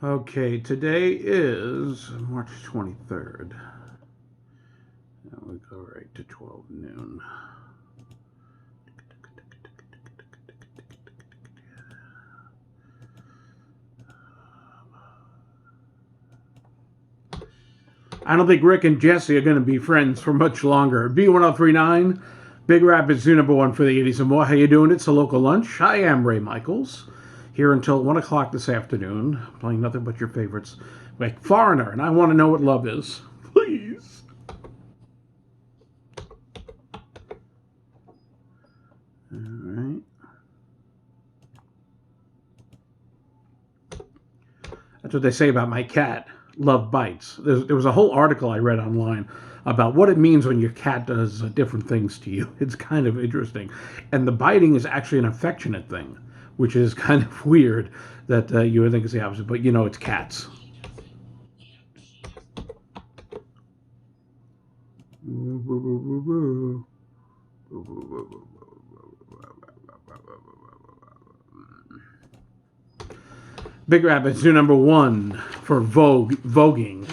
Okay, today is March 23rd. Now we go right to 12 noon. I don't think Rick and Jesse are going to be friends for much longer. B1039, Big Rapids zoo number one for the 80s and more. How you doing? It's a local lunch. I am Ray Michaels, here until 1 o'clock this afternoon, playing nothing but your favorites, like Foreigner, and I want to know what love is. Please. All right. That's what they say about my cat. Love bites. There was a whole article I read online about what it means when your cat does different things to you. It's kind of interesting. And the biting is actually an affectionate thing, which is kind of weird that you would think it's the opposite. But, you know, it's cats. Big Rapids zoo number one for voguing.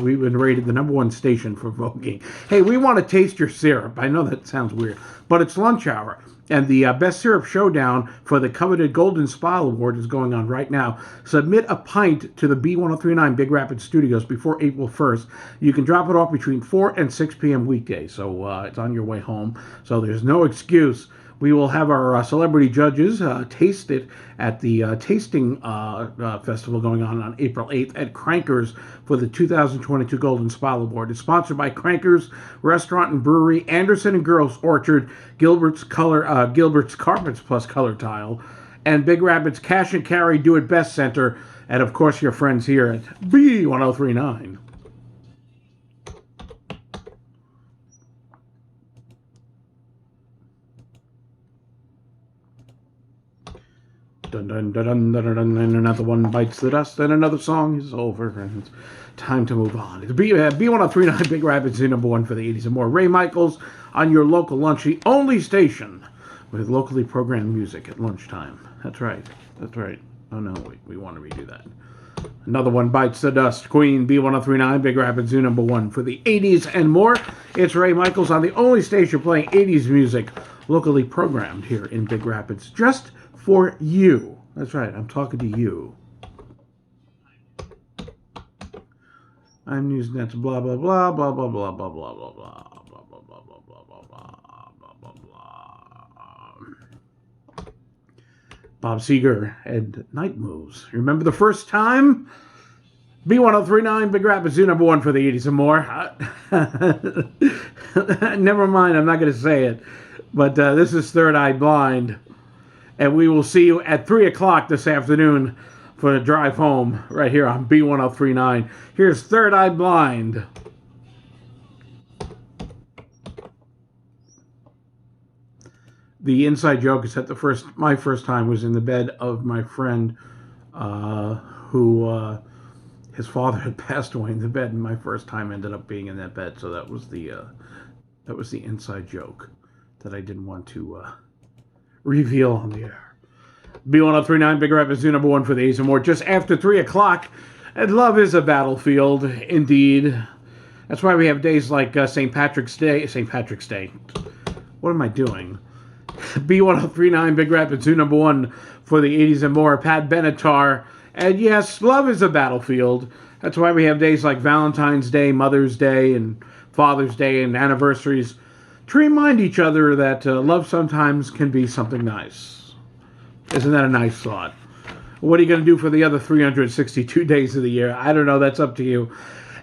We've been rated the number one station for voguing. Hey, we want to taste your syrup. I know that sounds weird, but it's lunch hour, and the Best Syrup Showdown for the coveted Golden Spile Award is going on right now. Submit a pint to the B1039 Big Rapids Studios before April 1st. You can drop it off between 4 and 6 p.m. weekdays, so it's on your way home. So there's no excuse. We will have our celebrity judges taste it at the tasting festival going on April 8th at Crankers for the 2022 Golden Spile Award. It's sponsored by Crankers Restaurant and Brewery, Anderson and Girls Orchard, Gilbert's Carpets Plus Color Tile, and Big Rapids Cash and Carry Do It Best Center, and of course your friends here at B1039. Dun, dun, dun, dun, dun, dun, dun, and another one bites the dust, and another song is over, and it's time to move on. It's B1039 Big Rapids zoo number one for the 80s and more. Ray Michaels on your local lunch, the only station with locally programmed music at lunchtime. That's right. That's right. Oh no, we want to redo that. Another one bites the dust. Queen B1039 Big Rapids zoo number one for the 80s and more. It's Ray Michaels on the only station playing 80s music locally programmed here in Big Rapids. Just for you. That's right, I'm talking to you. I'm using that to blah blah blah blah blah blah blah blah blah blah blah blah blah blah blah blah blah blah blah. Bob Seger and Night Moves. Remember the first time? B1039 Big Rapids zoo number one for the 80s and more. Never mind, I'm not going to say it. But this is Third Eye Blind. And we will see you at 3 o'clock this afternoon for the drive home right here on B1039. Here's Third Eye Blind. The inside joke is that my first time was in the bed of my friend who his father had passed away in the bed, and my first time ended up being in that bed. So that was the inside joke that I didn't want to reveal on the air. B1039 Big Rapids zoo number one for the 80s and more. Just after 3 o'clock, and love is a battlefield, indeed. That's why we have days like St. Patrick's Day. What am I doing? B1039 Big Rapids zoo number one for the 80s and more. Pat Benatar. And yes, love is a battlefield. That's why we have days like Valentine's Day, Mother's Day, and Father's Day, and anniversaries to remind each other that love sometimes can be something nice. Isn't that a nice thought? What are you going to do for the other 362 days of the year? I don't know. That's up to you.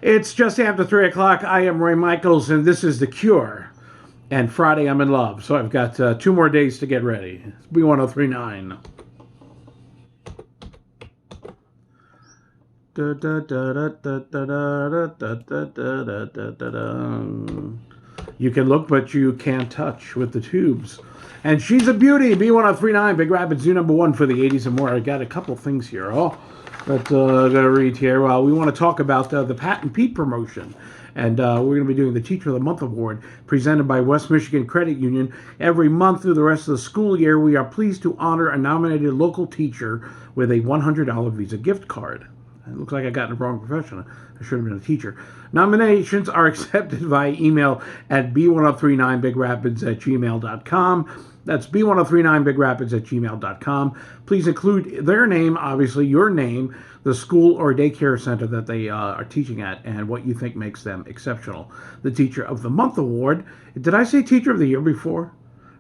It's just after 3 o'clock. I am Ray Michaels, and this is The Cure. And Friday, I'm in love. So I've got 2 more days to get ready. It's B1039. Da, da, da, da, da, da, da, da, da, da, da, da. You can look, but you can't touch with the tubes. And she's a beauty. B1039 Big Rapids zoo number one for the 80s and more. I got a couple things here. That I got to read here. We want to talk about the Pat and Pete promotion. And we're going to be doing the Teacher of the Month Award presented by West Michigan Credit Union. Every month through the rest of the school year, we are pleased to honor a nominated local teacher with a $100 Visa gift card. It looks like I got in the wrong profession. I should have been a teacher. Nominations are accepted via email at b1039bigrapids@gmail.com. That's b1039bigrapids@gmail.com. Please include their name, obviously your name, the school or daycare center that they are teaching at, and what you think makes them exceptional. The Teacher of the Month Award. Did I say Teacher of the Year before?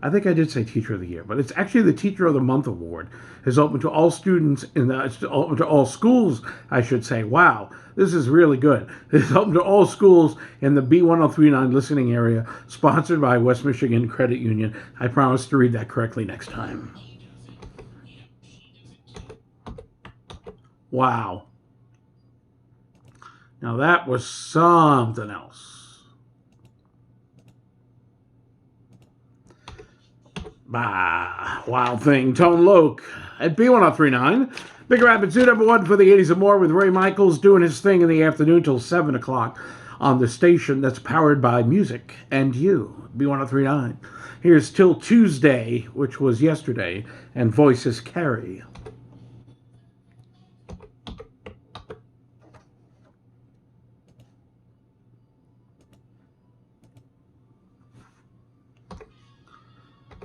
I think I did say Teacher of the Year, but it's actually the Teacher of the Month Award. Is open to all students open to all schools, I should say. Wow, this is really good. It's open to all schools in the B1039 listening area, sponsored by West Michigan Credit Union. I promise to read that correctly next time. Wow. Now that was something else. Bah, Wild Thing, Tone Loc at B1039. Big Rapid Zoo #1 for the 80s and more with Ray Michaels doing his thing in the afternoon till 7 o'clock on the station that's powered by music and you, B1039. Here's Till Tuesday, which was yesterday, and Voices Carry.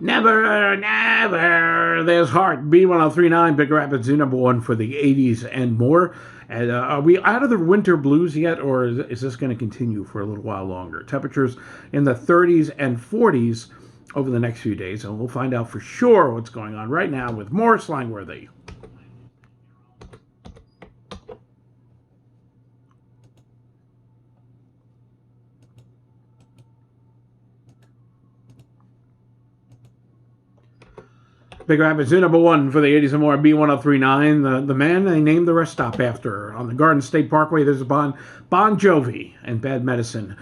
Never, never. There's Heart. B1039, Big Rapid Zoo #1 for the 80s and more. And are we out of the winter blues yet, or is this going to continue for a little while longer? Temperatures in the 30s and 40s over the next few days, and we'll find out for sure what's going on right now with more Slangworthy. Big Rapid Zoo #1 for the 80s and more, B1039. The man they named the rest stop after. On the Garden State Parkway, there's a Bon Jovi and Bad Medicine.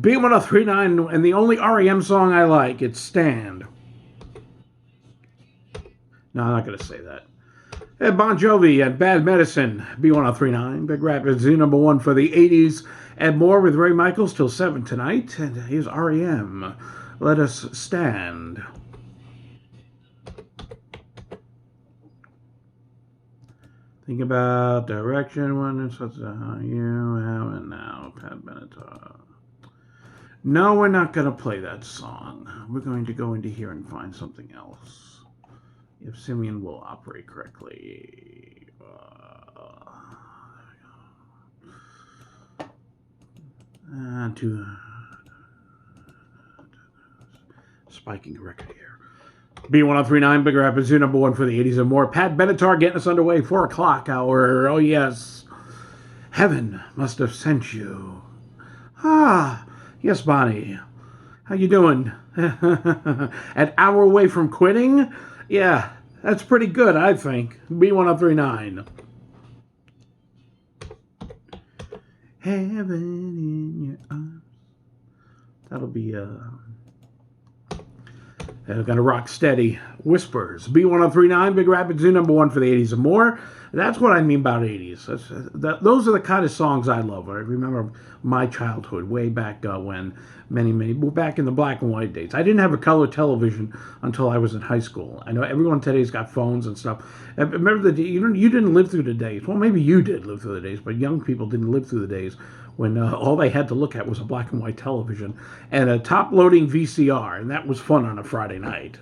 B1039, and the only REM song I like, it's Stand. No, I'm not going to say that. Bon Jovi and Bad Medicine, B1039. Big Rapid Zoo #1 for the 80s and more with Ray Michaels till 7 tonight. And here's REM. Let Us Stand. Think about direction when it's such a you have it now, Pat Benatar. No, we're not going to play that song. We're going to go into here and find something else. If Simeon will operate correctly. To spiking the record here. B1039, Big Rapid Zoo #1 for the 80s and more. Pat Benatar getting us underway, 4 o'clock hour. Oh, yes. Heaven must have sent you. Ah, yes, Bonnie. How you doing? An hour away from quitting? Yeah, that's pretty good, I think. B1039. Heaven in your arms. That'll be, gonna rock steady. Whispers. B1039, Big Rapid Zoo #1 for the 80s and more. That's what I mean about 80s. Those are the kind of songs I love. I remember my childhood way back when, back in the black and white days. I didn't have a color television until I was in high school. I know everyone today's got phones and stuff. Remember you didn't live through the days. Well, maybe you did live through the days, but young people didn't live through the days when all they had to look at was a black and white television and a top-loading VCR, and that was fun on a Friday night.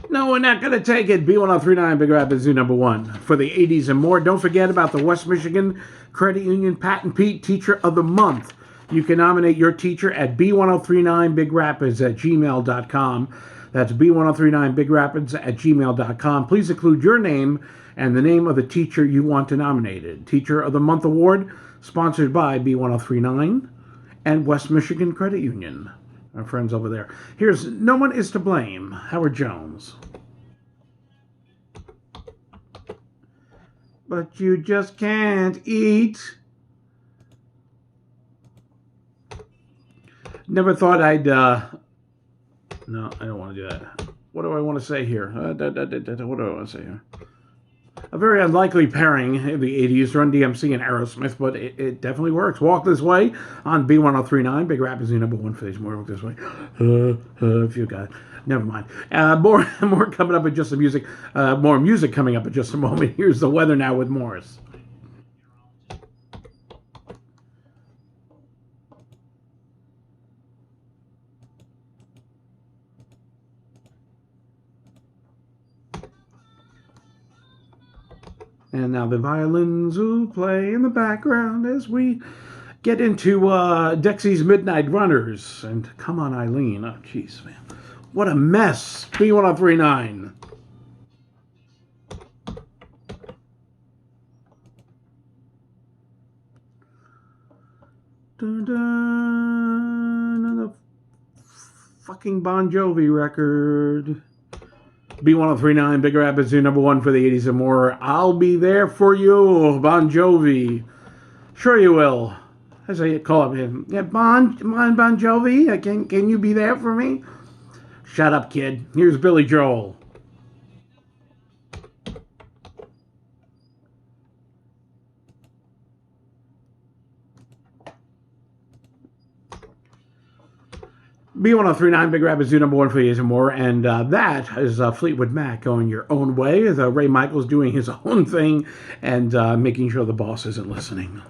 No, we're not going to take it. B1039, Big Rapid Zoo #1 for the 80s and more. Don't forget about the West Michigan Credit Union Pat and Pete Teacher of the Month. You can nominate your teacher at b1039bigrapids@gmail.com. That's b1039bigrapids@gmail.com. Please include your name and the name of the teacher you want to nominate. Teacher of the Month Award, sponsored by B1039 and West Michigan Credit Union. Our friends over there. Here's No One Is to Blame, Howard Jones. But you just can't eat. Never thought I'd, no, I don't want to do that. What do I want to say here? What do I want to say here? A very unlikely pairing in the 80s, Run DMC and Aerosmith, but it definitely works. Walk This Way on B1039. Big Rap is the number one for these. More Walk This Way. If you got it. Never mind. More coming up in just the music. More music coming up in just a moment. Here's the weather now with Morris. And now the violins will play in the background as we get into Dexy's Midnight Runners. And come on, Eileen. Oh, jeez, man. What a mess. B1039. Another fucking Bon Jovi record. B1039, Big Rap is your number one for the 80s and more. I'll be there for you, Bon Jovi. Sure you will. As I call him, yeah, Bon Jovi, can you be there for me? Shut up, kid. Here's Billy Joel. B1039, Big Rap is your number one for the 80s and more. And that is Fleetwood Mac going your own way. Ray Michaels doing his own thing and making sure the boss isn't listening.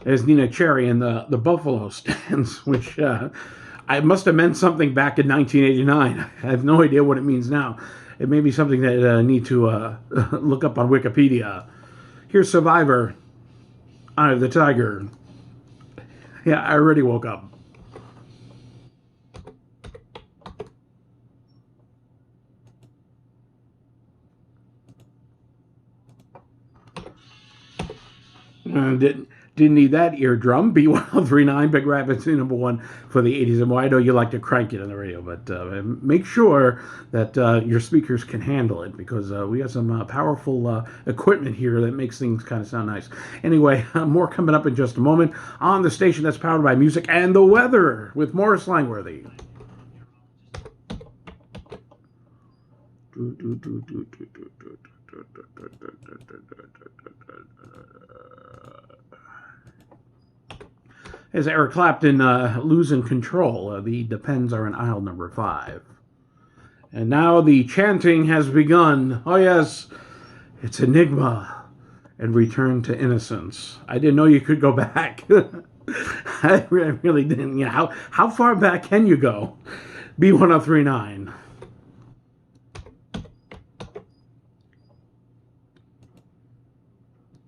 There's Nina Cherry in the Buffalo Stands, which I must have meant something back in 1989. I have no idea what it means now. It may be something that I need to look up on Wikipedia. Here's Survivor, Eye of the Tiger. Yeah, I already woke up. Didn't need that eardrum. B1039, Big Rap is number one for the 80s and more. I know you like to crank it on the radio, but make sure that your speakers can handle it because we got some powerful equipment here that makes things kind of sound nice. Anyway, more coming up in just a moment on the station that's powered by music and the weather with Morris Langworthy. As Eric Clapton losing control, the Depends are in aisle number 5. And now the chanting has begun. Oh yes, it's Enigma and Return to Innocence. I didn't know you could go back. I really didn't. You know, how far back can you go? B1039.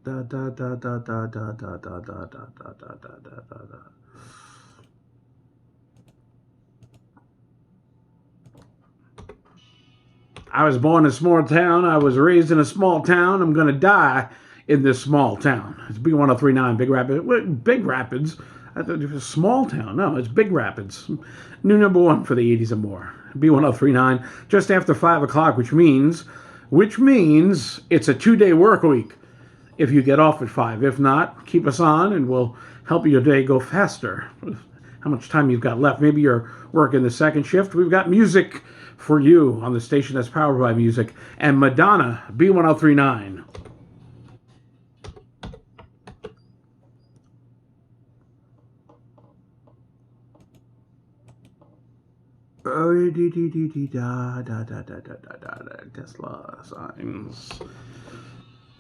Da da da da da da da da da da da da da da da. I was born in a small town. I was raised in a small town. I'm gonna die in this small town. It's B1039, Big Rapids. Big Rapids. I thought it was a small town. No, it's Big Rapids. New number one for the 80s and more. B1039, just after 5 o'clock, which means it's a 2-day work week. If you get off at 5. If not, keep us on and we'll help your day go faster. How much time you've got left. Maybe you're working the second shift. We've got music for you on the station that's powered by music. And Madonna, B1039. Tesla signs.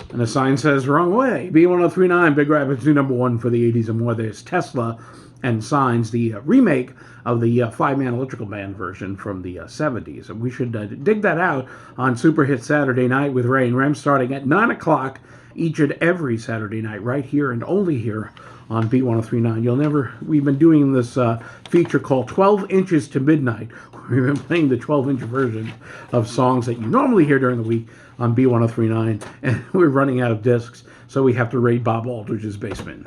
And the sign says wrong way. B1039, Big Rapids, new number one for the 80s and more. There's Tesla and Signs, the remake of the five-man electrical band version from the 70s. And we should dig that out on Super Hit Saturday Night with Ray and Rem starting at 9 o'clock each and every Saturday night right here and only here on B1039. We've been doing this feature called 12 Inches to Midnight. We've been playing the 12-inch version of songs that you normally hear during the week on B1039, and we're running out of discs, so we have to raid Bob Aldridge's basement.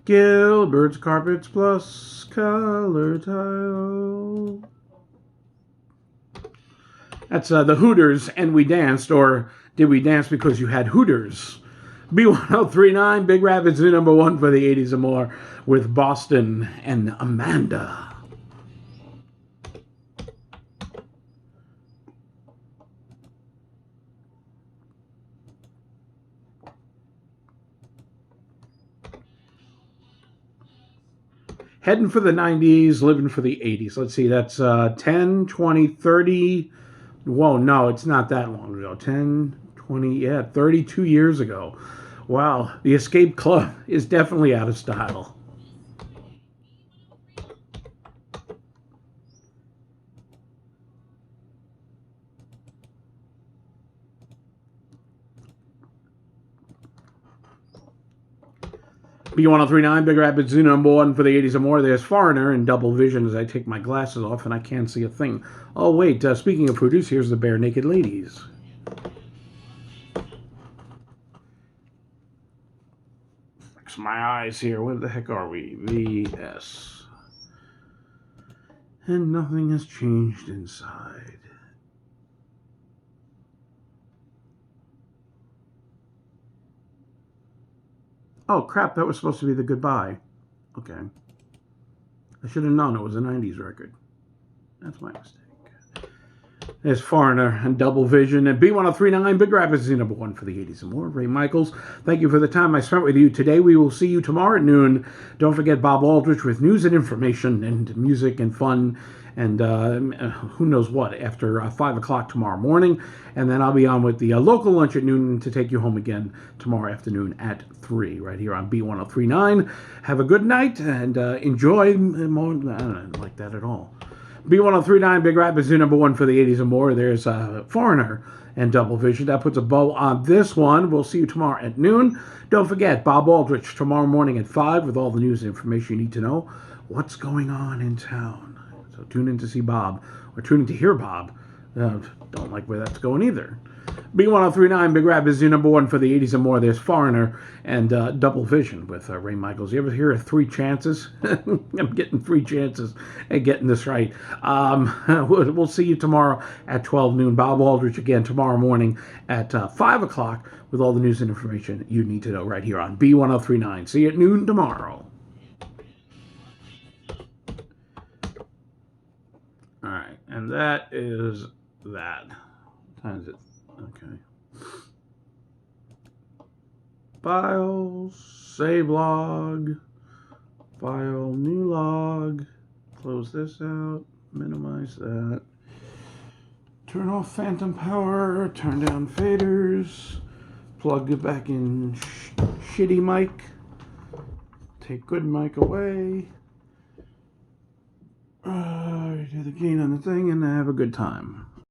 Gilbert's Carpets Plus Color Tile. That's the Hooters, and we danced, or did we dance because you had Hooters? B1039, Big Rapids, new number one for the 80s and more, with Boston and Amanda. Heading for the 90s, living for the 80s. Let's see, that's 10, 20, 30. Whoa, no, it's not that long ago. 10, 20, yeah, 32 years ago. Wow, the Escape Club is definitely out of style. B1039, Big Rapids, zoo number one for the 80s and more. There's Foreigner in double vision as I take my glasses off and I can't see a thing. Oh, wait, speaking of Hooters, here's the Bare Naked Ladies. Fix my eyes here. Where the heck are we? VS. And nothing has changed inside. Oh, crap, that was supposed to be the goodbye. Okay. I should have known it was a 90s record. That's my mistake. There's Foreigner and Double Vision and B1039, Big Rapids, number one for the 80s and more. Ray Michaels, thank you for the time I spent with you today. We will see you tomorrow at noon. Don't forget Bob Aldrich with news and information and music and fun and who knows what after 5 o'clock tomorrow morning. And then I'll be on with the local lunch at noon to take you home again tomorrow afternoon at 3 right here on B1039. Have a good night and enjoy. More, I don't like that at all. B1039, Big Rapids, number one for the 80s and more. There's Foreigner and Double Vision. That puts a bow on this one. We'll see you tomorrow at noon. Don't forget, Bob Aldrich tomorrow morning at 5 with all the news and information you need to know. What's going on in town? So tune in to see Bob, or tune in to hear Bob. Don't like where that's going either. B1039, Big Rapids, number one for the 80s and more. There's Foreigner and Double Vision with Ray Michaels. You ever hear of 3 chances? I'm getting 3 chances at getting this right. We'll see you tomorrow at 12 noon. Bob Aldrich again tomorrow morning at 5 o'clock with all the news and information you need to know right here on B1039. See you at noon tomorrow. All right, and that is that. What time is it? Okay. Files, save log, file, new log, close this out, minimize that, turn off phantom power, turn down faders, plug it back in shitty mic, take good mic away, do the gain on the thing, and have a good time.